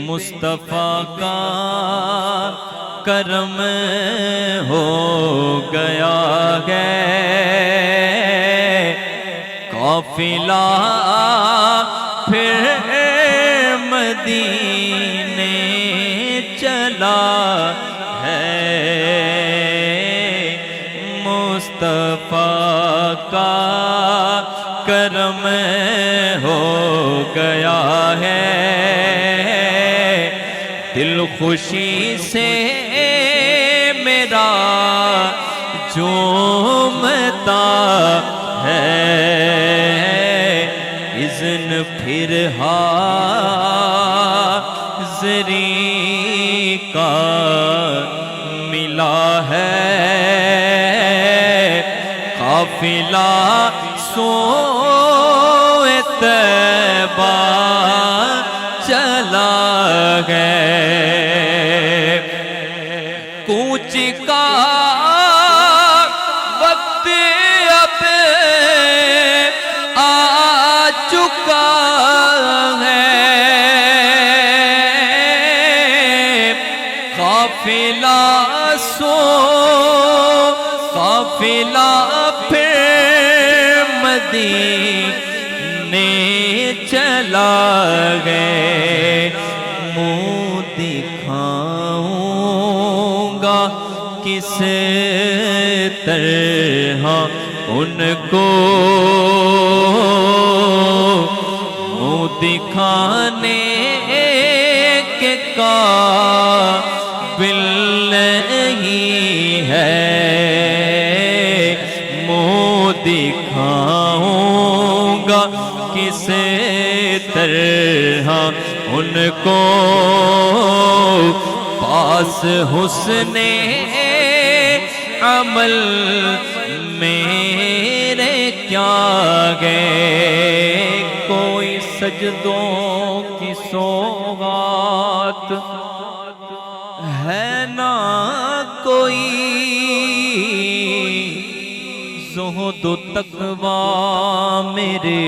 مصطفیٰ کا کرم ہو گیا ہے، قافلہ پھر مدینے چلا ہے، مصطفیٰ کا کرم ہو گیا ہے، دل خوشی سے میرا جھومتا ہے، اذن پھر حاضری کا ملا ہے، قافلہ سوئے طیبہ چلا گئے، کوچ کا وقت اب آ چکا ہے، قافلہ پھر مدینے چلا گئے، منہ دکھاؤں گا کس طرح ان کو، منہ دکھانے کے قابل نہیں ہے، منہ دکھاؤں گا کس طرح ان کو، پاس حسن عمل میرے کیا گئے، کوئی سجدوں کی سوغات ہے نہ کوئی، زہد و تقویٰ میرے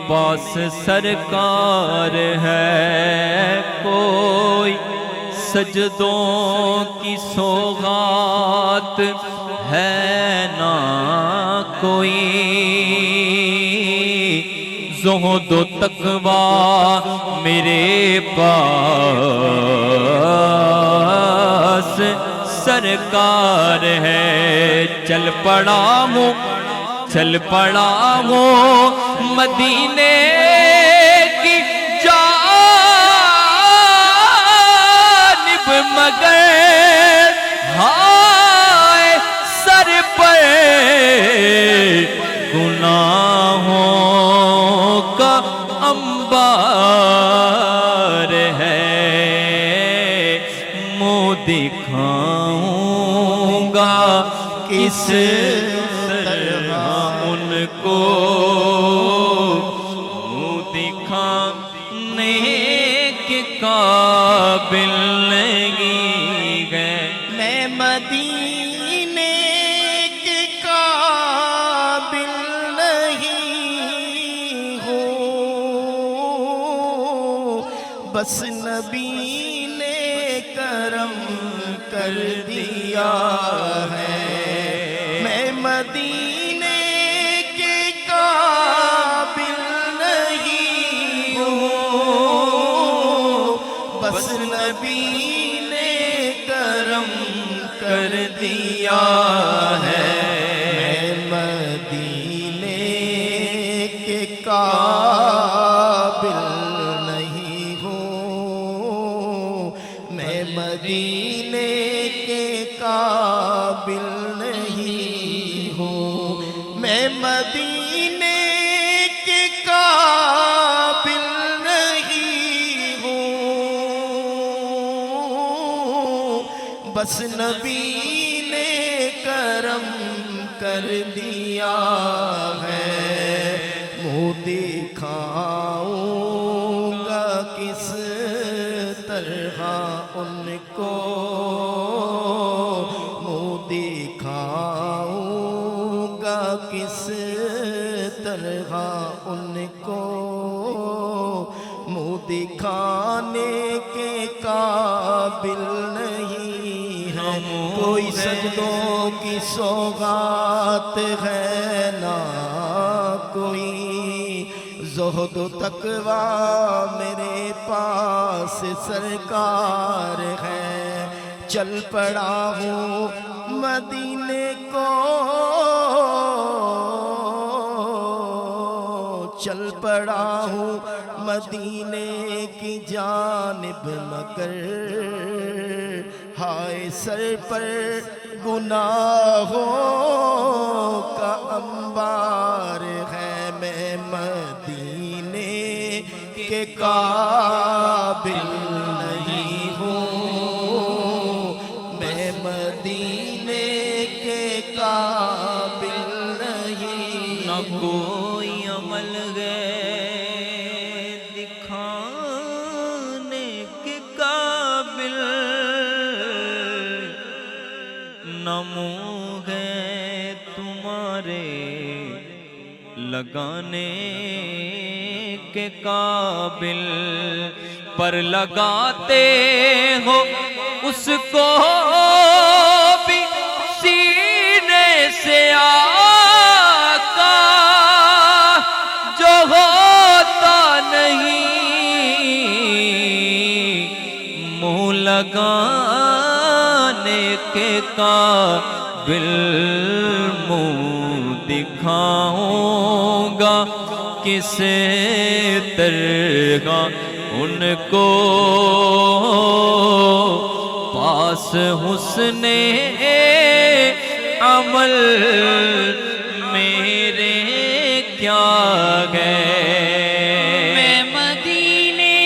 پاس سرکار ہے، کوئی سجدوں کی سوغات ہے نہ کوئی، زہد و تقویٰ میرے پاس سرکار ہے، چل پڑا ہوں مدینے کی جانب، مگر ہائے سر پر گناہوں کا انبار ہے، منہ دکھاؤں گا کس طرح ان کو، منہ دکھانے کے قابل نہیں گئے، میں مدینے کے قابل نہیں ہوں، بس نبی نے کرم کر دیا ہے، میں مدینے کے قابل نہیں ہوں، بس نبی نے کرم کر دیا ہے، میں مدینے کے قابل نہیں ہوں، میں مدینے کے قابل نہیں ہوں، میں مدینے کے قابل نہیں ہوں، بس نبی نے کرم کر دیا ہے، منہ دکھاؤں گا کس طرح ان کو، منہ دکھاؤں گا کس طرح ان کو، منہ دکھانے کے قابل نہیں ہے، کوئی سجدوں کی سوغات ہے نہ کوئی، زہد و تقوی میرے پاس سرکار ہے، چل پڑا ہوں مدینے کو، چل پڑا ہوں مدینے کی جانب، مگر ہائے سر پر گناہوں کا انبار ہے، میں مدینے کے قابل نہیں ہوں، میں مدینے کے قابل نہیں نہ ہوں۔ کوئی عمل ہے دکھانے کے قابل، نہ منہ ہے تمہارے لگانے کے قابل، پر لگاتے ہو اس کو بھی سینے سے آقا، جو ہوتا نہیں منہ لگانے کے قابل، منہ دکھاؤں گا کس طرح ان کو، پاس حسن عمل میرے کیا گئے، میں مدینے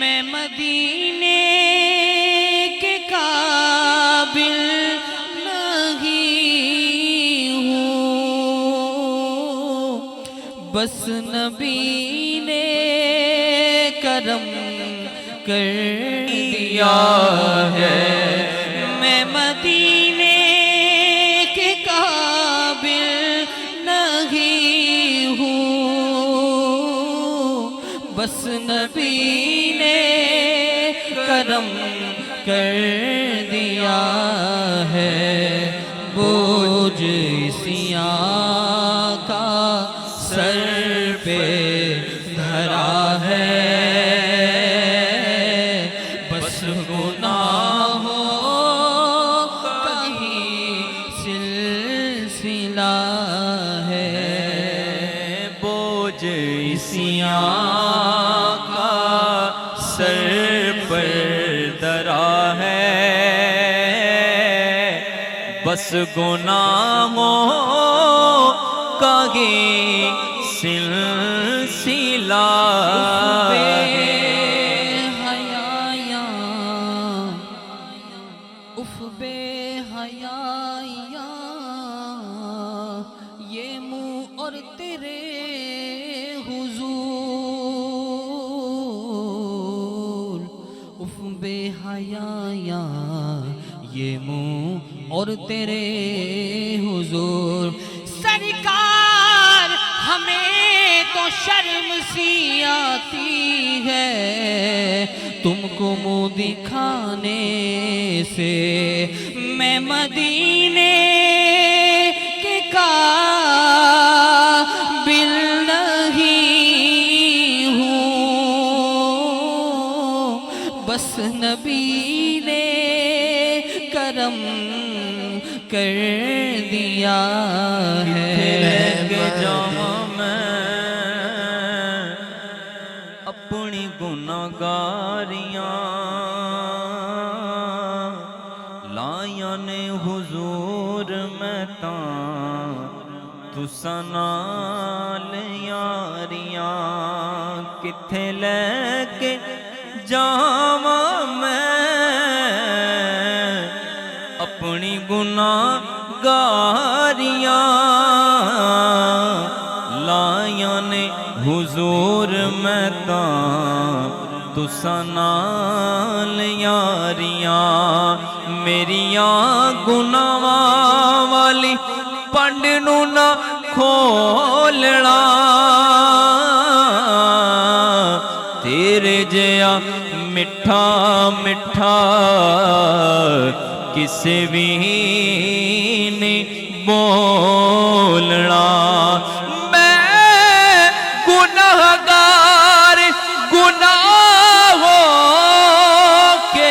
میں مدینے کے قابل نہیں ہوں، بس نبی نے کرم کر دیا ہے، میں مدینے کے قابل نہیں ہوں، بس نبی نے کرم کر دیا ہے، بوجھ سیاہ کا سر پہ دھرا ہے، بس گناہوں کا ہی سلسلہ ہے، بوجھ سیاہ کا سر پر درا ہے، بس گناہوں کا ہی سلسلہ ہے، اف بے حیایا یہ منہ اور تیرے حضور، اف بے حیایا یہ منہ اور تیرے حضور، سرکار ہمیں تو شرم سی آتی ہے تم کو منہ دکھانے سے، میں مدینے کے قابل نہیں ہوں، بس نبی نے کرم کر دیا ہے، کہ جاواں میں اپنی گناہگاریاں، لائیاں نے حضور میں تاں تساں نال یاریاں، کتھے لے کے جاواں میں اپنی گناہگاریاں، لائیاں نے حضور میں تاں تساں نال یاریاں، ਮੇਰੀਆਂ ਗੁਨਾਹਾਂ ਵਾਲੀ ਪੰਡ ਨੂੰ ਨਾ ਖੋਲਣਾ ਤੇਰੇ ਜਿਹਾ ਮਿੱਠਾ ਮਿੱਠਾ ਕਿਸੇ ਵੀ ਨਹੀਂ ਬੋਲਣਾ ਮੈਂ ਗੁਨਾਹਗਾਰ ਗੁਨਾਹ ਹੋ ਕੇ